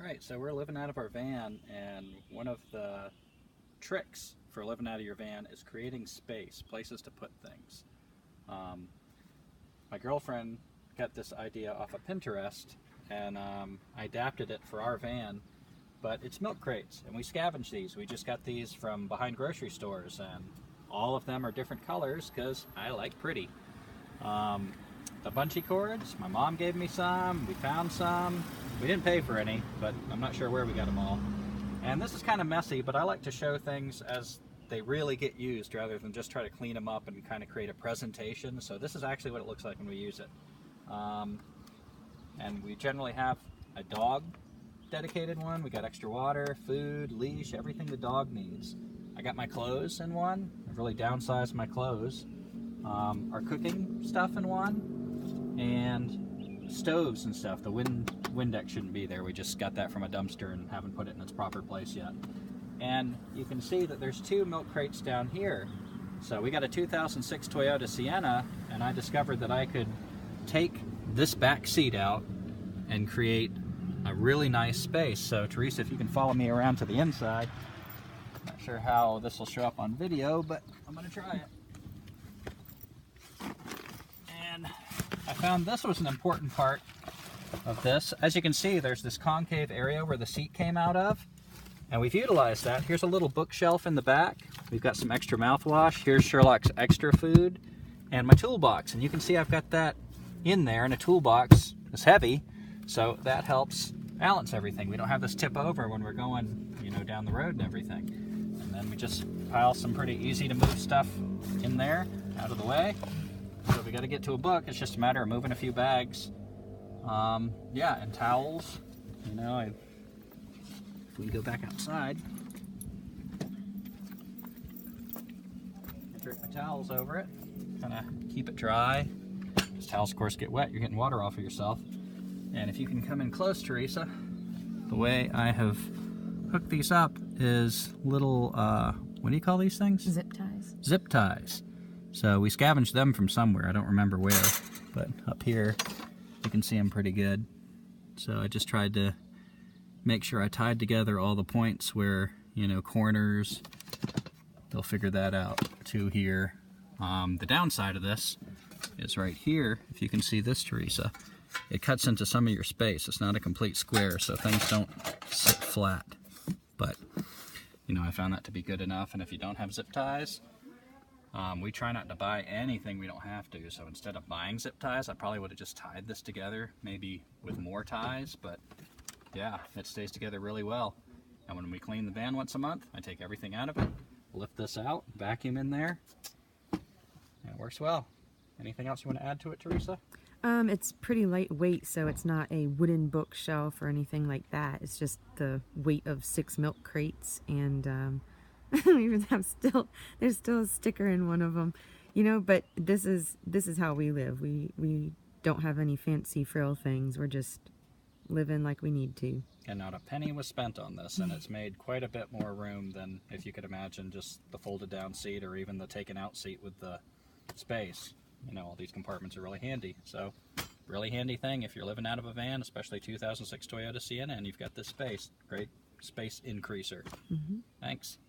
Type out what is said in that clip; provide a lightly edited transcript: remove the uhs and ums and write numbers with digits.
Alright, so we're living out of our van, and one of the tricks for living out of your van is creating space, places to put things. My girlfriend got this idea off of Pinterest, and I adapted it for our van, but it's milk crates, and we scavenge these. We just got these from behind grocery stores, and all of them are different colors because I like pretty. The bungee cords, my mom gave me some, we found some. We didn't pay for any, but I'm not sure where we got them all. And this is kind of messy, but I like to show things as they really get used rather than just try to clean them up and kind of create a presentation. So this is actually what it looks like when we use it. And we generally have a dog dedicated one. We got extra water, food, leash, everything the dog needs. I got my clothes in one. I've really downsized my clothes. Our cooking stuff in one. And stoves and stuff. The Windex shouldn't be there. We just got that from a dumpster and haven't put it in its proper place yet. And you can see that there's two milk crates down here. So we got a 2006 Toyota Sienna, and I discovered that I could take this back seat out and create a really nice space. So Teresa, if you can follow me around to the inside. Not sure how this will show up on video, but I'm gonna try it. And I found this was an important part of this. As you can see, there's this concave area where the seat came out of, and we've utilized that. Here's a little bookshelf in the back. We've got some extra mouthwash. Here's Sherlock's extra food and my toolbox. And you can see I've got that in there, and a toolbox is heavy, so that helps balance everything. We don't have this tip over when we're going, you know, down the road and everything. And then we just pile some pretty easy to move stuff in there, out of the way. So if we got to get to a book, it's just a matter of moving a few bags. Yeah, and towels. You know, if we go back outside, I drape my towels over it, kind of keep it dry. These towels, of course, get wet. You're getting water off of yourself. And if you can come in close, Teresa, the way I have hooked these up is little, what do you call these things? Zip ties. Zip ties. So we scavenged them from somewhere, I don't remember where, but up here you can see them pretty good. So I just tried to make sure I tied together all the points where, you know, corners, they'll figure that out to here. The downside of this is right here, if you can see this, Teresa, it cuts into some of your space. It's not a complete square, so things don't sit flat. But, you know, I found that to be good enough, and if you don't have zip ties, we try not to buy anything we don't have to, so instead of buying zip ties, I probably would have just tied this together, maybe with more ties, but yeah, it stays together really well. And when we clean the van once a month, I take everything out of it, lift this out, vacuum in there, and it works well. Anything else you want to add to it, Teresa? It's pretty lightweight, so it's not a wooden bookshelf or anything like that. It's just the weight of 6 milk crates, and we even have there's still a sticker in one of them, you know. But this is how we live. We don't have any fancy frill things. We're just living like we need to. And not a penny was spent on this, and it's made quite a bit more room than, if you could imagine, just the folded down seat or even the taken out seat with the space. You know, all these compartments are really handy. So, really handy thing if you're living out of a van, especially 2006 Toyota Sienna, and you've got this space. Great space increaser. Thanks.